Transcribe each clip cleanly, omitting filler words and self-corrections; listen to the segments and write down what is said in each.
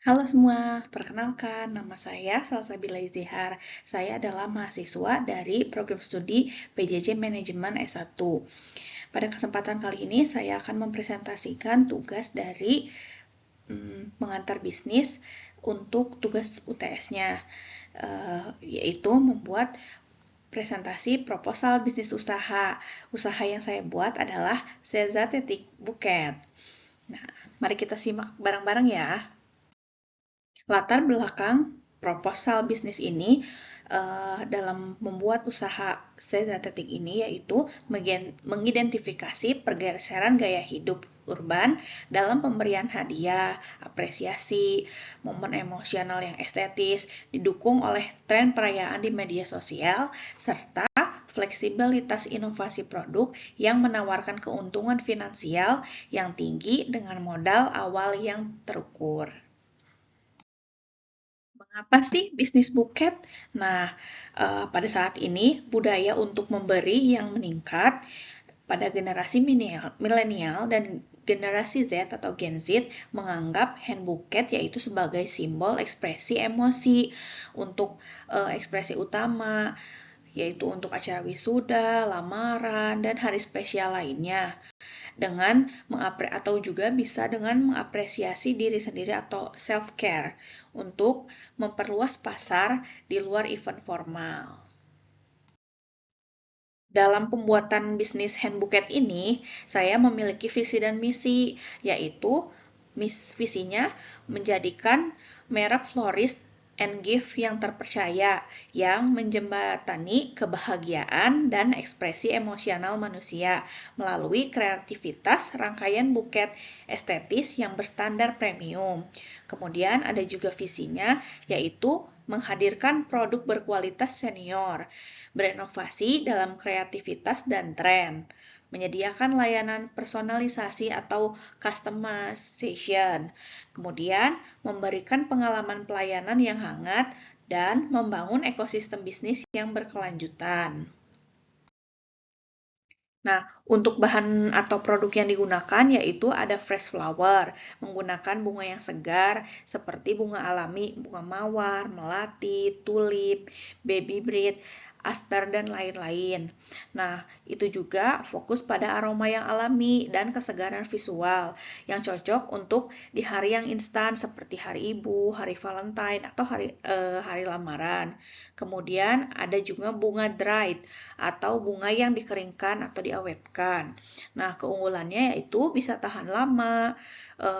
Halo semua, perkenalkan nama saya Salsabila Izihar. Saya adalah mahasiswa dari program studi PJJ Manajemen S1. Pada kesempatan kali ini saya akan mempresentasikan tugas dari pengantar bisnis untuk tugas UTS-nya, yaitu membuat presentasi proposal bisnis usaha. Usaha yang saya buat adalah Seza Tetik Buket. Nah, mari kita simak bareng-bareng ya. Latar belakang proposal bisnis ini dalam membuat usaha Sezatetik ini yaitu mengidentifikasi pergeseran gaya hidup urban dalam pemberian hadiah, apresiasi, momen emosional yang estetis, didukung oleh tren perayaan di media sosial, serta fleksibilitas inovasi produk yang menawarkan keuntungan finansial yang tinggi dengan modal awal yang terukur. Mengapa sih bisnis buket? Nah, pada saat ini budaya untuk memberi yang meningkat pada generasi milenial dan generasi Z atau Gen Z menganggap hand bouquet yaitu sebagai simbol ekspresi emosi untuk ekspresi utama yaitu untuk acara wisuda, lamaran, dan hari spesial lainnya dengan atau juga bisa dengan mengapresiasi diri sendiri atau self care untuk memperluas pasar di luar event formal. Dalam pembuatan bisnis hand bouquet ini, saya memiliki visi dan misi, yaitu visinya menjadikan merek florist and gift yang terpercaya, yang menjembatani kebahagiaan dan ekspresi emosional manusia melalui kreativitas rangkaian buket estetis yang berstandar premium. Kemudian ada juga visinya, yaitu menghadirkan produk berkualitas senior, berinovasi dalam kreativitas dan tren, menyediakan layanan personalisasi atau customization, kemudian memberikan pengalaman pelayanan yang hangat, dan membangun ekosistem bisnis yang berkelanjutan. Nah, untuk bahan atau produk yang digunakan yaitu ada fresh flower, menggunakan bunga yang segar seperti bunga alami, bunga mawar, melati, tulip, baby breed, aster, dan lain-lain. Nah, itu juga fokus pada aroma yang alami dan kesegaran visual yang cocok untuk di hari yang instan seperti hari ibu, hari Valentine, atau hari lamaran. Kemudian ada juga bunga dried atau bunga yang dikeringkan atau diawetkan. Nah, keunggulannya yaitu bisa tahan lama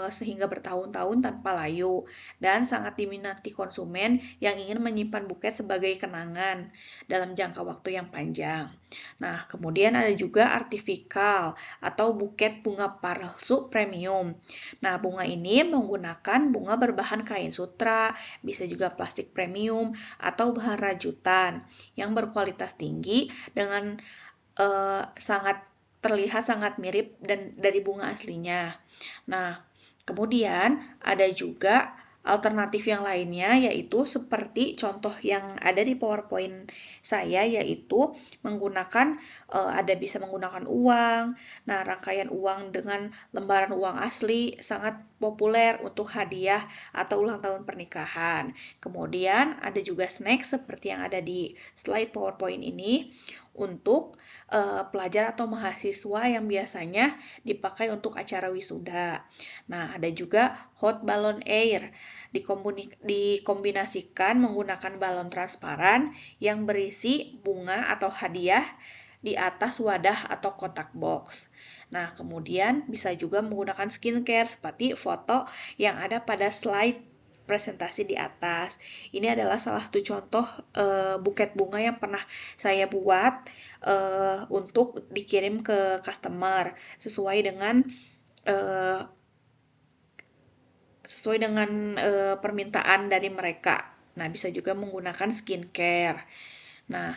sehingga bertahun-tahun tanpa layu dan sangat diminati konsumen yang ingin menyimpan buket sebagai kenangan dalam jangka waktu yang panjang. Nah, kemudian ada juga artificial atau buket bunga palsu premium. Nah, bunga ini menggunakan bunga berbahan kain sutra, bisa juga plastik premium atau bahan rajutan yang berkualitas tinggi dengan sangat terlihat sangat mirip dan dari bunga aslinya. Nah, kemudian ada juga alternatif yang lainnya yaitu seperti contoh yang ada di PowerPoint saya yaitu menggunakan ada bisa menggunakan uang. Nah, rangkaian uang dengan lembaran uang asli sangat populer untuk hadiah atau ulang tahun pernikahan. Kemudian ada juga snack seperti yang ada di slide PowerPoint ini untuk pelajar atau mahasiswa yang biasanya dipakai untuk acara wisuda. Nah, ada juga hot balloon air dikombinasikan menggunakan balon transparan yang berisi bunga atau hadiah di atas wadah atau kotak box. Nah, kemudian bisa juga menggunakan skincare seperti foto yang ada pada slide presentasi di atas. Ini adalah salah satu contoh buket bunga yang pernah saya buat untuk dikirim ke customer sesuai dengan uh, permintaan dari mereka. Nah, bisa juga menggunakan skincare. Nah,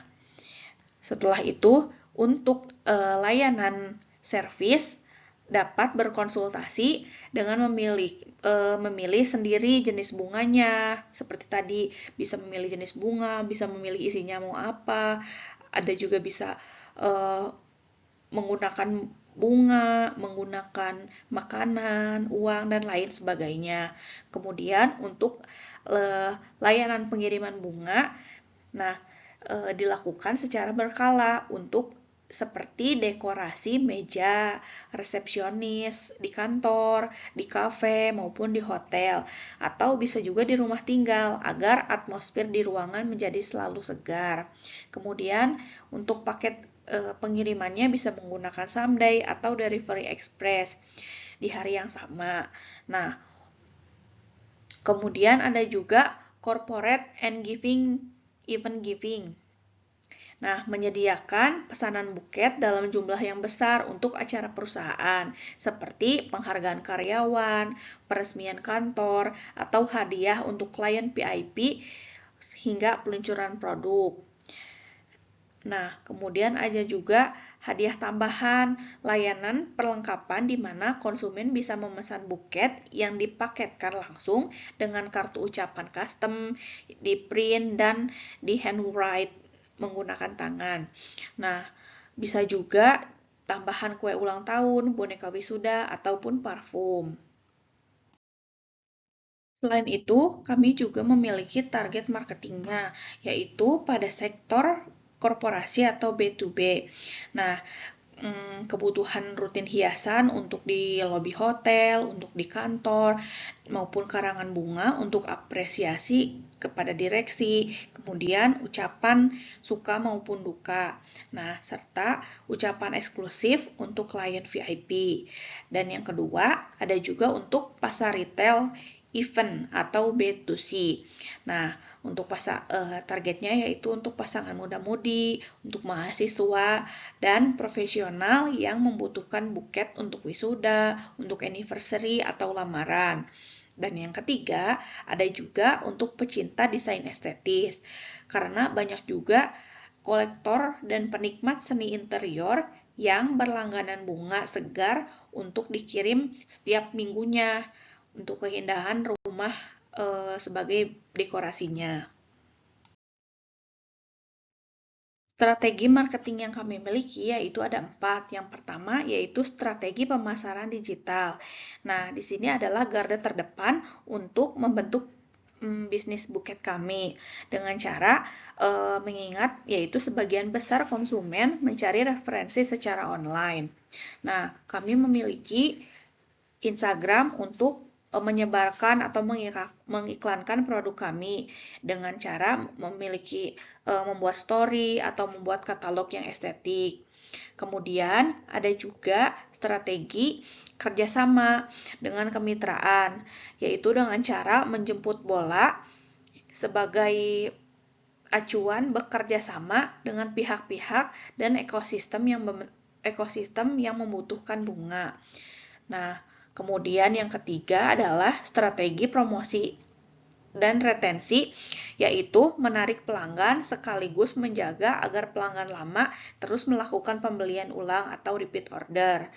setelah itu untuk layanan servis dapat berkonsultasi dengan memilih sendiri jenis bunganya. Seperti tadi bisa memilih jenis bunga, bisa memilih isinya mau apa. Ada juga bisa menggunakan bunga, menggunakan makanan, uang, dan lain sebagainya. Kemudian untuk layanan pengiriman bunga, nah dilakukan secara berkala untuk seperti dekorasi meja, resepsionis di kantor, di kafe, maupun di hotel, atau bisa juga di rumah tinggal agar atmosfer di ruangan menjadi selalu segar. Kemudian untuk paket pengirimannya bisa menggunakan someday atau delivery express di hari yang sama. Nah, kemudian ada juga corporate and event giving. Nah, menyediakan pesanan buket dalam jumlah yang besar untuk acara perusahaan, seperti penghargaan karyawan, peresmian kantor, atau hadiah untuk klien VIP, hingga peluncuran produk. Nah, kemudian ada juga hadiah tambahan, layanan perlengkapan di mana konsumen bisa memesan buket yang dipaketkan langsung dengan kartu ucapan custom, di print dan di handwrite menggunakan tangan. Nah, bisa juga tambahan kue ulang tahun, boneka wisuda, ataupun parfum. Selain itu, kami juga memiliki target marketingnya, yaitu pada sektor korporasi atau B2B. Nah, kebutuhan rutin hiasan untuk di lobi hotel, untuk di kantor, maupun karangan bunga untuk apresiasi kepada direksi, kemudian ucapan suka maupun duka. Nah, serta ucapan eksklusif untuk klien VIP. Dan yang kedua, ada juga untuk pasar retail event atau B2C. Nah, untuk targetnya yaitu untuk pasangan muda-mudi, untuk mahasiswa, dan profesional yang membutuhkan buket untuk wisuda, untuk anniversary, atau lamaran. Dan yang ketiga, ada juga untuk pecinta desain estetis, karena banyak juga kolektor dan penikmat seni interior yang berlangganan bunga segar untuk dikirim setiap minggunya untuk keindahan rumah sebagai dekorasinya. Strategi marketing yang kami miliki yaitu ada 4. Yang pertama yaitu strategi pemasaran digital. Nah, di sini adalah garda terdepan untuk membentuk bisnis buket kami dengan cara mengingat yaitu sebagian besar konsumen mencari referensi secara online. Nah, kami memiliki Instagram untuk menyebarkan atau mengiklankan produk kami dengan cara membuat story atau membuat katalog yang estetik. Kemudian ada juga strategi kerjasama dengan kemitraan, yaitu dengan cara menjemput bola sebagai acuan bekerja sama dengan pihak-pihak dan ekosistem yang membutuhkan bunga. Nah, kemudian yang ketiga adalah strategi promosi dan retensi, yaitu menarik pelanggan sekaligus menjaga agar pelanggan lama terus melakukan pembelian ulang atau repeat order.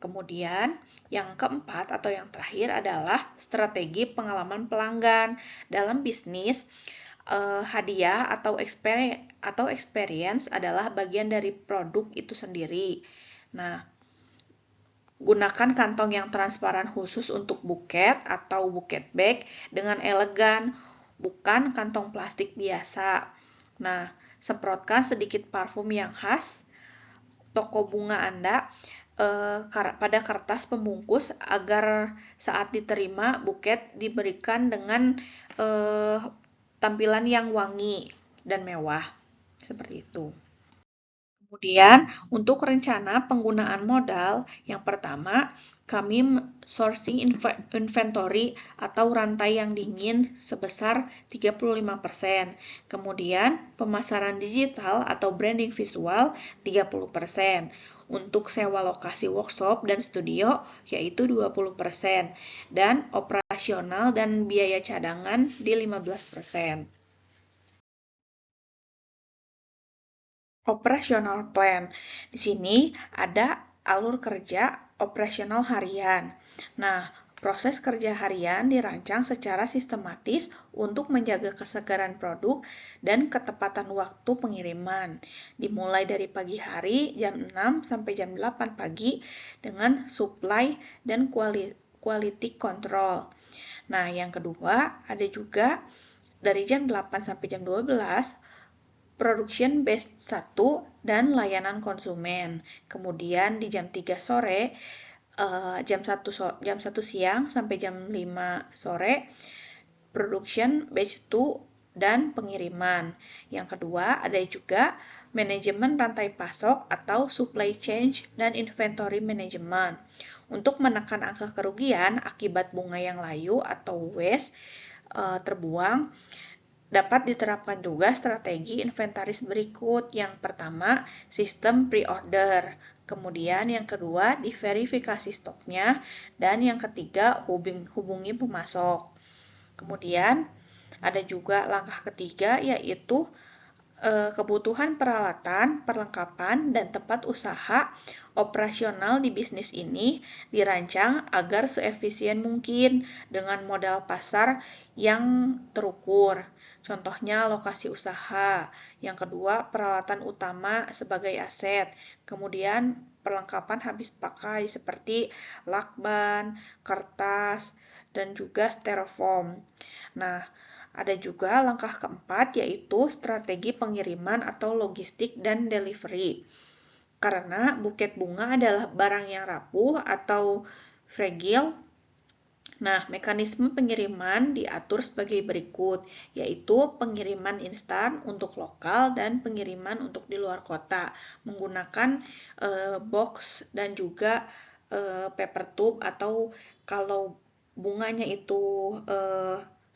Kemudian yang keempat atau yang terakhir adalah strategi pengalaman pelanggan. Dalam bisnis, hadiah atau experience adalah bagian dari produk itu sendiri. Nah, gunakan kantong yang transparan khusus untuk buket atau buket bag dengan elegan, bukan kantong plastik biasa. Nah, semprotkan sedikit parfum yang khas toko bunga Anda pada kertas pembungkus agar saat diterima buket diberikan dengan tampilan yang wangi dan mewah. Seperti itu. Kemudian, untuk rencana penggunaan modal, yang pertama, kami sourcing inventory atau rantai yang dingin sebesar 35%. Kemudian, pemasaran digital atau branding visual 30%. Untuk sewa lokasi workshop dan studio yaitu 20%. Dan operasional dan biaya cadangan di 15%. Operational plan. Di sini ada alur kerja operasional harian. Nah, Proses kerja harian dirancang secara sistematis untuk menjaga kesegaran produk dan ketepatan waktu pengiriman. Dimulai dari pagi hari jam 6 sampai jam 8 pagi dengan supply dan quality control. Nah, yang kedua ada juga dari jam 8 sampai jam 12 production based 1 dan layanan konsumen. Kemudian di jam 3 sore jam 1 siang sampai jam 5 sore production batch 2 dan pengiriman. Yang kedua ada juga manajemen rantai pasok atau supply chain dan inventory management. Untuk menekan angka kerugian akibat bunga yang layu atau waste terbuang, dapat diterapkan juga strategi inventaris berikut. Yang pertama, sistem pre-order. Kemudian yang kedua, diverifikasi stoknya. Dan yang ketiga, hubungi pemasok. Kemudian ada juga langkah ketiga, yaitu kebutuhan peralatan, perlengkapan, dan tempat usaha operasional di bisnis ini dirancang agar seefisien mungkin dengan modal pasar yang terukur. Contohnya lokasi usaha. Yang kedua, peralatan utama sebagai aset. Kemudian perlengkapan habis pakai seperti lakban, kertas, dan juga styrofoam. Nah, ada juga langkah keempat, yaitu strategi pengiriman atau logistik dan delivery. Karena buket bunga adalah barang yang rapuh atau fragile, nah, mekanisme pengiriman diatur sebagai berikut, yaitu pengiriman instan untuk lokal dan pengiriman untuk di luar kota, menggunakan box dan juga paper tube, atau kalau bunganya itu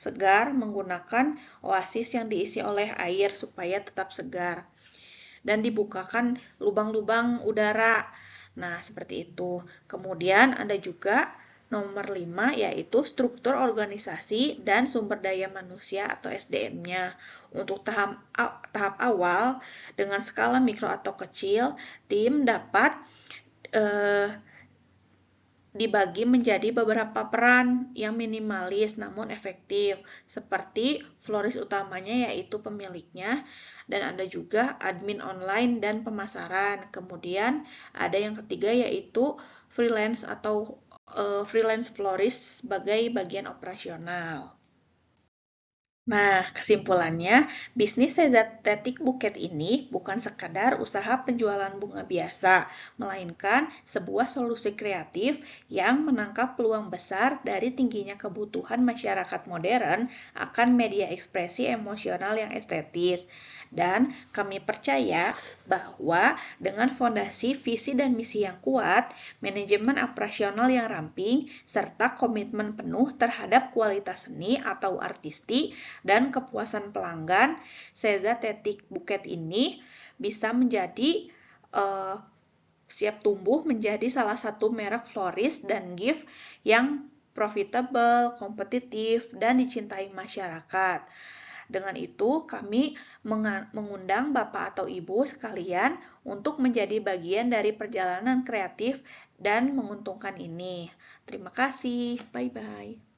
segar, menggunakan oasis yang diisi oleh air supaya tetap segar. Dan dibukakan lubang-lubang udara. Nah, seperti itu. Kemudian ada juga nomor 5, yaitu struktur organisasi dan sumber daya manusia atau SDM-nya. Untuk tahap awal, dengan skala mikro atau kecil, tim dapat dibagi menjadi beberapa peran yang minimalis namun efektif, seperti floris utamanya yaitu pemiliknya, dan ada juga admin online dan pemasaran. Kemudian ada yang ketiga yaitu freelance atau freelance florist sebagai bagian operasional. Nah, kesimpulannya, bisnis Sezatetic Buket ini bukan sekadar usaha penjualan bunga biasa, melainkan sebuah solusi kreatif yang menangkap peluang besar dari tingginya kebutuhan masyarakat modern akan media ekspresi emosional yang estetis. Dan kami percaya bahwa dengan fondasi visi dan misi yang kuat, manajemen operasional yang ramping, serta komitmen penuh terhadap kualitas seni atau artistik, dan kepuasan pelanggan, Sezatetic Buket ini bisa menjadi siap tumbuh menjadi salah satu merek floris dan gift yang profitable, kompetitif, dan dicintai masyarakat. Dengan itu, kami mengundang Bapak atau Ibu sekalian untuk menjadi bagian dari perjalanan kreatif dan menguntungkan ini. Terima kasih. Bye-bye.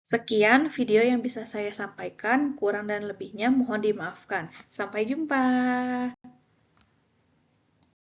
Sekian video yang bisa saya sampaikan, kurang dan lebihnya mohon dimaafkan. Sampai jumpa.